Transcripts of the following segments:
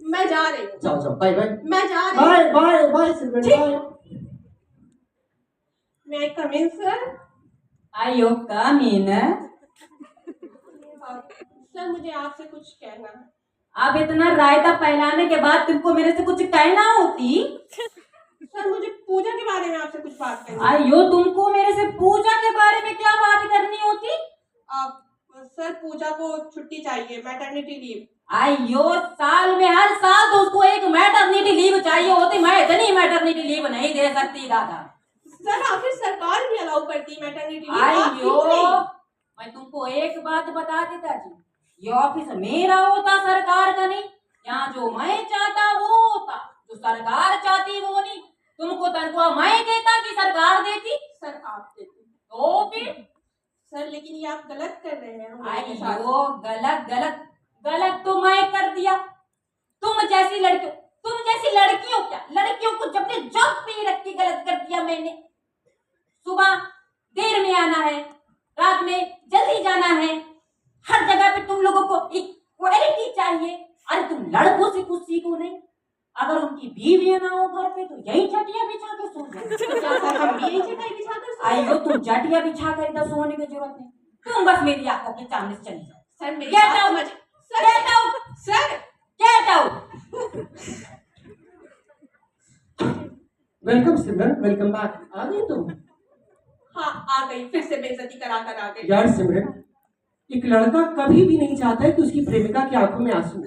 मैं जा रही हूँ। जाओ जाओ, बाय बाय। मैं जा रही हूँ। Bye bye bye Simran, bye. मैं कम इन सर? आयो कम इन। सर मुझे आपसे कुछ कहना है। अब इतना रायता फैलाने के बाद तुमको मेरे से कुछ कहना होती? सर मुझे पूजा के बारे में आपसे कुछ बात करनी है। आयो तुमको मेरे से पूजा के बारे में क्या बात करनी होती? आप सर पूजा को छुट्टी चाहिए, मैटरनिटी लीव। आयो साल में हर साल तो उसको एक मैटरनिटी लीव चाहिए होती, मैं इतनी मैटरनिटी लीव नहीं दे सकती दादा। सर आखिर सरकार भी अलाउ करती है मैटरनिटी लीव। आयो मैं तुमको एक बात बता देता जी, ये ऑफिस मेरा होता, सरकार का नहीं। यहाँ जो मैं चाहता वो होता, जो सरकार चाहती वो नहीं। तुमको तनख्वाह मैं देता कि सरकार देती? सर आप देती। तो फिर सर लेकिन ये आप गलत कर रहे हैं। आयो गलत गलत गलत तो मैं कर दिया। तुम जैसी लड़कियों क्या, लड़कियों को जब ने जॉब पे रख के गलत कर दिया मैंने। सुबह देर में आना है, रात में जल्दी जाना है, हर जगह पे तुम लोगों को इक्वालिटी चाहिए। अरे तुम लड़कों से कुछ सीखो नहीं। अगर उनकी बीवियां ना हो घर पे तो यही चटिया बिछा कर सो जाओ। आइयो तुम चटिया बिछा कर इधर सोने की जरूरत नहीं, तुम बस मेरी आंखों के सामने से चली जाओ। सर मेरी Get बात out! समझ। Get out! Sir Get out! Welcome Simran, welcome back. आ गई तुम? हाँ आ गई, फिर से बेइज्जती करा कर आ गई। यार सिमरन, एक लड़का कभी भी नहीं चाहता है कि उसकी प्रेमिका की आंखों में आंसू हो,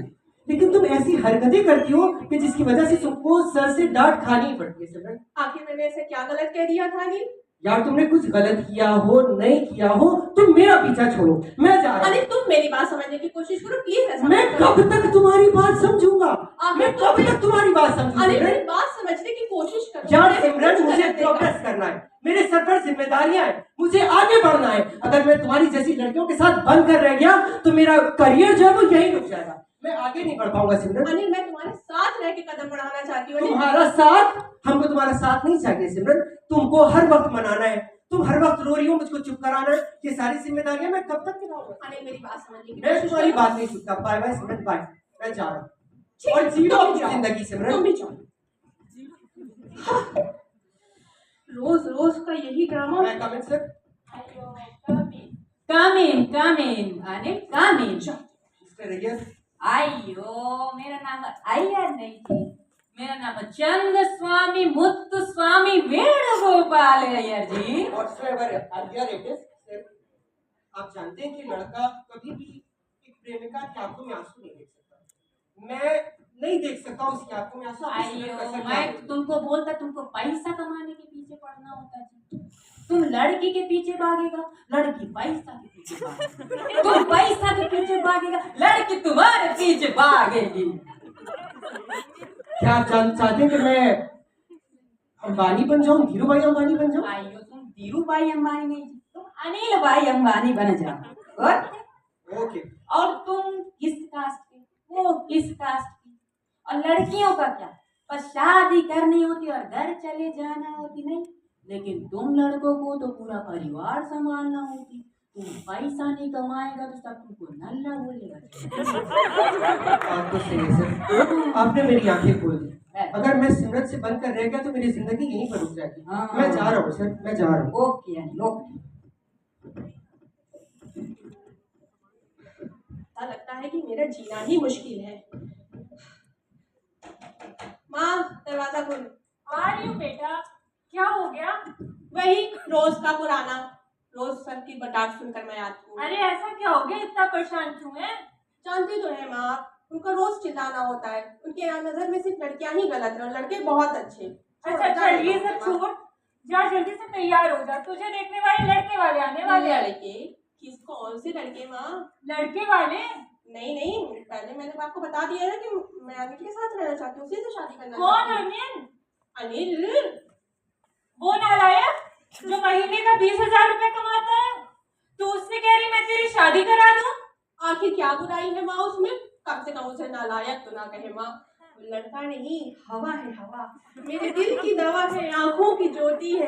लेकिन तुम ऐसी हरकतें करती हो कि जिसकी वजह से तुमको सर से डांट खानी पड़ती है। सिमरन आखिर मैंने ऐसे क्या गलत कह दिया था? नहीं यार, तुमने कुछ गलत किया हो नहीं किया हो, तुम मेरा पीछा छोड़ो, मैं जा रहा अरे हूँ। तुम मेरी बात समझने की कोशिश करो प्लीज। ऐसा मैं मत करो। कब तक तुम्हारी बात समझूंगा? आखिर मैं कब तक तुम्हारी बात समझूंगा? अरे मेरी बात समझने की कोशिश करो। यार सिमरन, मुझे प्रोग्रेस करना है, मेरे सर पर जिम्मेदारियां हैं, मुझे आगे बढ़ना है। अगर मैं तुम्हारी जैसी लड़कियों के साथ बंद कर रह गया तो मेरा करियर जो है वो यहीं रुक जाएगा, मैं आगे नहीं बढ़ पाऊंगा। सिमरन अनिल मैं तुम्हारे साथ रह के कदम बढ़ाना चाहती हूँ। तुम्हारा साथ? हमको तुम्हारा साथ नहीं चाहिए सिमरन, तुमको हर वक्त मनाना है, तुम हर वक्त रो रही हो, मुझको चुप कराना है, ये सारी जिम्मेदारियां मैं कब तक निभाऊंगा? अनिल मेरी बात समझने की मैं कोशिश तुम्हारी करो। बात नहीं सुनता। बाय बाय सिमरन, बाय, मैं जा रहा हूँ। ठीक, और जीरो तुम अपनी जाओ। जिंदगी तुम सिमरन। भी जाओ। रोज रोज का यही ड्रामा। मैं come in sir. Come in, come in, Anil come in। Mister Iyer. आइयो मेरा नाम अय्यर नहीं थी, मेरा नाम चंद स्वामी मुत्तु स्वामी वेणुगोपाल अय्यर जी। Whatsoever Ayyar it is, sir, आप जानते हैं कि लड़का कभी भी एक प्रेमिका की आंखों में आंसू नहीं देख सकता। मैं नहीं देख सकता हूँ उसकी आंखों में आंसू। आप इस तरह कर आइयो सकते मैं हैं। तुमको बोलता, तुमको पैसा कमाने के पीछे पड़ना होता जी। तुम लड़की के पीछे भागेगा, लड़की पैसा के पीछे भागेगी। तुम पैसा के पीछे भागेगा, लड़की तुम्हारे पीछे भागेगी। क्या आप चाहते हैं कि मैं अंबानी बन जाऊं, धीरू भाई अंबानी बन जाऊं? आइयो तुम धीरू भाई अंबानी नहीं, तुम अनिल भाई अंबानी बन जाओ। ओके। और तुम किस कास्ट के, वो किस कास्ट की। और लड़कियों का क्या, बस शादी करनी होती और घर चले जाना होती नहीं, लेकिन तुम लड़कों को तो पूरा परिवार संभालना होती। तुम पैसा नहीं कमाएगा तो सब तुमको नल्ला बोलेगा। बात तो सही है सर, आपने मेरी आंखें खोल दी। अगर मैं सिमरन से बंद कर रह गया तो मेरी जिंदगी यहीं पर रुक जाएगी। हाँ। मैं जा रहा हूँ सर, मैं जा रहा हूँ। Okay Anil okay. ऐसा लगता है कि मेरा जीना ही मुश्किल है। माँ दरवाजा खोलो। आ रही हूँ बेटा, क्या हो गया? वही रोज का पुराना, रोज सर की बटाट सुनकर मैं आती हूँ। अरे ऐसा क्या हो गया, इतना परेशान क्यों है? जानती तो है माँ, उनको रोज चिल्लाना होता है। उनके नजर में सिर्फ लड़कियां ही गलत है और लड़के बहुत अच्छे। अच्छा चल ये सब छोड़, जा जल्दी से तैयार हो जा, तुझे देखने वाले लड़के वाले आने वाले हैं। लड़के? किस कौन से लड़के माँ? लड़के वाले? नहीं नहीं, पहले मैंने आपको बता दिया ना कि मैं अनिल के साथ रहना चाहती हूँ, उसी से शादी करना कौन चाहती हूँ। अनिल? अनिल? वो नालायक जो महीने का 20,000 रुपए कमाता है, तू उससे कह रही मैं तेरी शादी करा दूं? आखिर क्या बुराई है माँ उसमें? कम से कम उसे नालायक तो ना कहे माँ। लड़का नहीं, हवा है हवा, मेरे दिल की दवा है, आंखों की ज्योति है।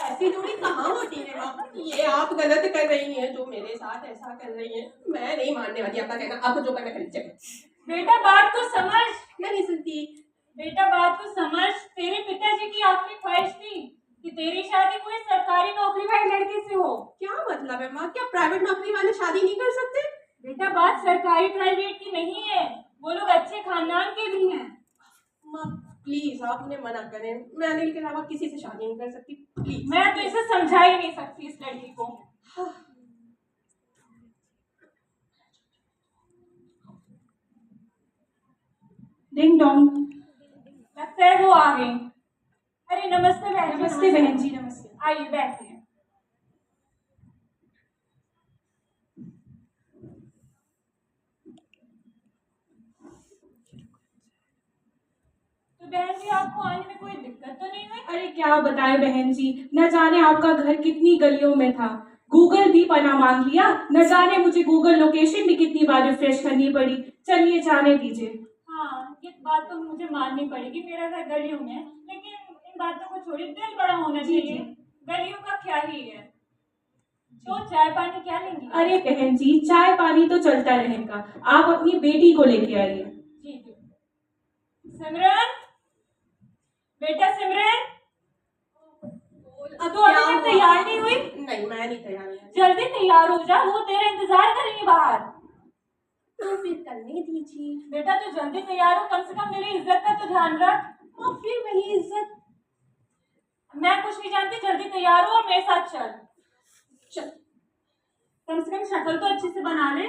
ऐसी जोड़ी कहाँ होती है माँ? ये आप गलत कर रही हैं जो मेरे साथ ऐसा कर रही हैं। मैं नहीं मानने वाली आपका कहना, आपको जो करना करिए। बेटा बात तो समझ, नहीं सुनती। बेटा बात को समझ, तेरे पिताजी की आखिरी ख्वाहिश थी कि तेरी शादी कोई सरकारी नौकरी वाली लड़के से हो। क्या मतलब है माँ, क्या प्राइवेट नौकरी वाले शादी नहीं कर सकते? बेटा बात सरकारी प्राइवेट की नहीं है, वो लोग अच्छे खानदान के भी हैं। माँ प्लीज आप उन्हें मना करें, मैं अनिल के अलावा किसी से शादी नहीं कर सकती, प्लीज। मैं तो इसे समझा ही नहीं सकती इस लड़की को। Ding dong. लगता है वो आ गई। अरे नमस्ते बहन जी। नमस्ते बहन जी, नमस्ते। आइए बैठिए। तो बहन जी आपको आने में कोई दिक्कत तो नहीं हुई? अरे क्या बताएं बहन जी, न जाने आपका घर कितनी गलियों में था, गूगल भी पना मांग लिया, न जाने मुझे गूगल लोकेशन भी कितनी बार रिफ्रेश करनी पड़ी। चलिए जाने दीजिए। हाँ ये बात तो मुझे माननी पड़ेगी, मेरा घर गलियों में है, लेकिन इन बातों को छोड़िए, दिल बड़ा होना चाहिए। गलियों का क्या ही है। तो चाय पानी क्या लेंगी? अरे बहन जी, चाय पानी तो चलता रहेगा, आप अपनी बेटी को लेके आइए। जी जी। सिमरन, बेटा सिमरन, तो अभी तक तैयार नहीं हुई? नहीं मैं नहीं तैयार हूँ। जल्दी तैयार हो जा, वो तेरा इंतजार करेंगे बाहर। तो फिर करने दीजिए। बेटा तू जल्दी तैयार हो, कम से कम मेरी इज्जत का तो ध्यान रख। और फिर वही इज्जत। मैं कुछ नहीं जानती, जल्दी तैयार हो और मेरे साथ चल। चल। कम से कम शक्ल तो अच्छे से बना ले।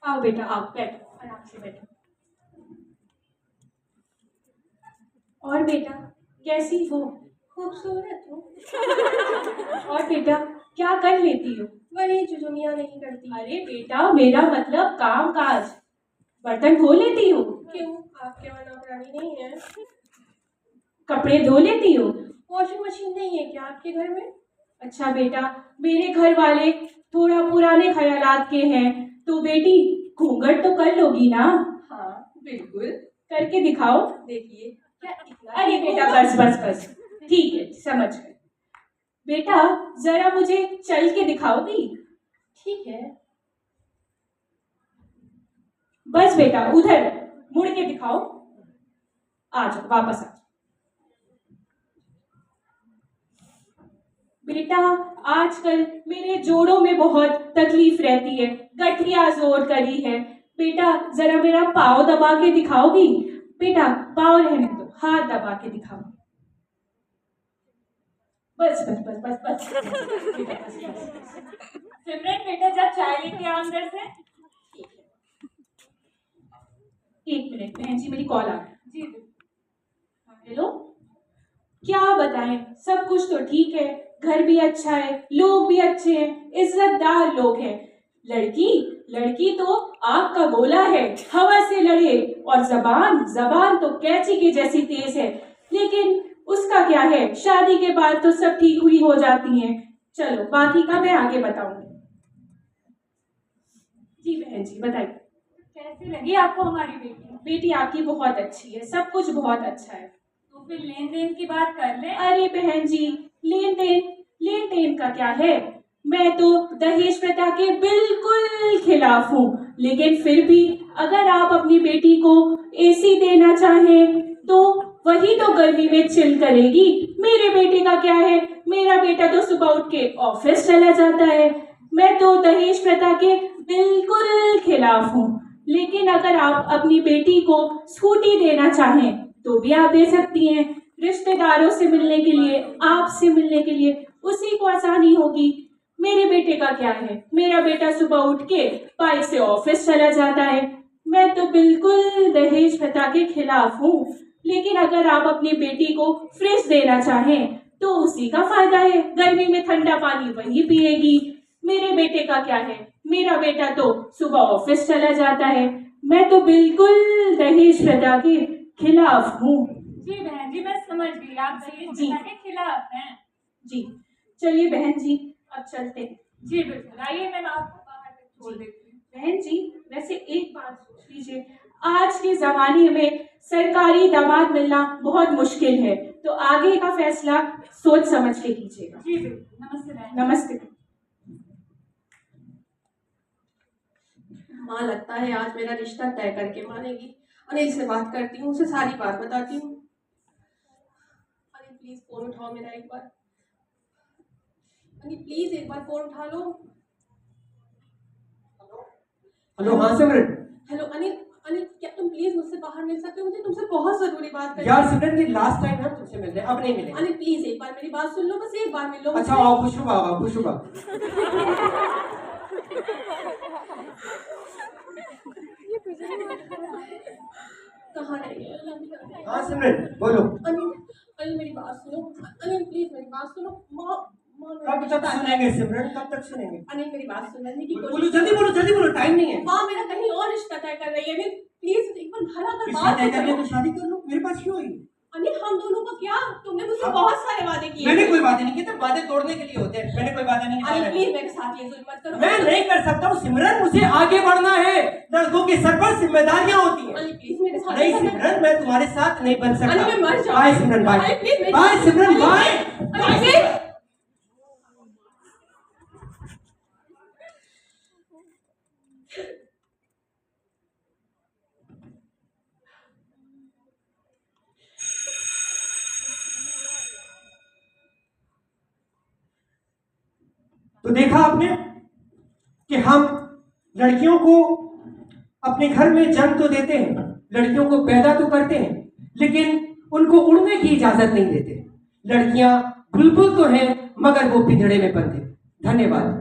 आओ बेटा, आओ बैठो, आराम से बैठो। और बेटा कैसी हो? खूबसूरत हो। और बेटा क्या कर लेती हो? वही जो दुनिया नहीं करती। अरे बेटा मेरा मतलब काम काज, बर्तन धो लेती हो? क्यों, आपके वहाँ नौकरानी नहीं है? कपड़े धो लेती हो? वॉशिंग मशीन नहीं है क्या आपके घर में? अच्छा बेटा, मेरे घर वाले थोड़ा पुराने ख्यालात के हैं, तो बेटी घूंघट तो कर लोगी ना? हाँ बिल्कुल। करके दिखाओ। देखिए क्या इतना। अरे बेटा बस बस बस, ठीक है समझ गए। बेटा जरा मुझे चल के दिखाओगी? ठीक है। बस बेटा उधर मुड़ के दिखाओ। आ जाओ, वापस आ जाओ। बेटा आजकल मेरे जोड़ों में बहुत तकलीफ रहती है, गठिया जोर करी है। बेटा जरा मेरा पाँव दबा के दिखाओगी? बेटा पाँव रहने दो, हाथ दबा के दिखाओ। बस बस बस बस बस, बेटा बस बस। सिमरन बेटा जा चाय लेके आ अंदर से। एक मिनट बहन जी, मेरी कॉल आ गई। जी जी। हेलो, क्या बताएं, सब कुछ तो ठीक है, घर भी अच्छा है, लोग भी अच्छे हैं, इज्जतदार लोग हैं। लड़की तो आग का गोला है, हवा से लड़े, और जबान तो कैंची की जैसी तेज है, लेकिन उसका क्या है, शादी के बाद तो सब ठीक हुई हो जाती हैं। चलो बाकी का मैं आगे बताऊंगी। जी बहन जी बताइए। कैसी लगी आपको हमारी बेटी? बेटी आपकी बहुत अच्छी है, सब कुछ बहुत अच्छा है। तो फिर लेन देन की बात कर ले। अरे बहन जी, लेन देन का क्या है, मैं तो दहेज प्रथा के बिल्कुल खिलाफ हूँ, लेकिन फिर भी अगर आप अपनी बेटी को एसी देना चाहें तो वही तो गर्मी में चिल करेगी। मेरे बेटे का क्या है, मेरा बेटा तो सुबह उठ के ऑफिस चला जाता है। मैं तो दहेज प्रथा के बिल्कुल खिलाफ हूँ, लेकिन अगर आप अपनी बेटी को स्कूटी देना चाहें तो भी आप दे सकती हैं। रिश्तेदारों से मिलने के लिए, आपसे मिलने के लिए उसी को आसानी होगी। मेरे बेटे का क्या है, मेरा बेटा सुबह उठ के बाइक से ऑफिस चला जाता है। मैं तो बिल्कुल दहेज प्रथा के खिलाफ हूँ, लेकिन अगर आप अपनी बेटी को फ्रिज देना चाहें तो उसी का फायदा है, गर्मी में ठंडा पानी वही पिएगी। मेरे बेटे का क्या है, मेरा बेटा तो सुबह ऑफिस चला जाता है। मैं तो बिल्कुल दहेज प्रथा के खिलाफ हूँ। जी बहन जी मैं समझ गई, आप दहेज जी। प्रथा के खिलाफ हैं। जी चलिए बहन जी, अब चलते हैं। जी बिल्कुल, आइए मैं आपको बाहर तक छोड़ देती हूँ। बहन जी वैसे एक बात सोच लीजिए, आज के जमाने में सरकारी दामाद मिलना बहुत मुश्किल है, तो आगे का फैसला सोच समझ के कीजिएगा। जी बिल्कुल, नमस्ते बहन। नमस्ते। हाँ लगता है आज मेरा रिश्ता तय करके मानेगी। अनिल से बात करती हूँ, उसे सारी बात बताती हूँ। अनिल प्लीज फोन उठाओ मेरा एक बार। अनिल प्लीज एक बार फोन उठा लो। हेलो, हाँ सिमरन। हेलो अनिल, अनिल क्या तुम प्लीज मुझसे बाहर मिल सकते हो? मुझे तुमसे बहुत जरूरी बात करनी यार है। सिमरन, ये लास्ट टाइम हम तुमसे मिल रहे हैं, अब नहीं मिलेंगे। अनिल प्लीज एक बार मेरी बात सुन लो, बस एक बार मिल लो अच्छा मुझसे। आओ, खुशबा आओ, खुशबा। कहाँ रह गए? हाँ सिमरन बोलो। अनिल, अनिल मेरी बात सुनो। अनिल प्लीज मेरी बात सुनो। माँ, कब तक सुनेंगे सिमरन, कब तक सुनेंगे? अनिल मेरी बात सुनने की बोलो जल्दी, बोलो जल्दी, बोलो, टाइम नहीं है। माँ मेरा कहीं और रिश्ता तय कर रही है। अनिल प्लीज एक बार घर आकर रिश्ता बात तय तो करने करो। तो शादी कर लो, मेरे पास क्यों आई? अनिल हम दोनों का क्या? तुमने मुझसे बहुत सारे वादे किए। मैंने कोई वादे नहीं किए थे, वादे तोड़ने के लिए होते हैं। मैंने कोई वादे नहीं अनिल किया। प्लीज मेरे साथ ये जुल्म मत करो। मैं नहीं कर सकता हूँ सिमरन, मुझे आगे बढ़ना है। लड़कों के सर पर जिम्मेदारियां होती हैं। अनिल प्लीज मेरे साथ नहीं सिमरन, मैं तुम्हारे साथ नहीं बन सकता। अनिल मैं मर जाऊँ। Bye Simran, bye Anil, please मेरी- bye Simran, Anil, bye. Anil please. तो देखा आपने कि हम लड़कियों को अपने घर में जन्म तो देते हैं, लड़कियों को पैदा तो करते हैं, लेकिन उनको उड़ने की इजाजत नहीं देते। लड़कियां बुलबुल तो हैं, मगर वो पिंजड़े में बंद हैं। धन्यवाद।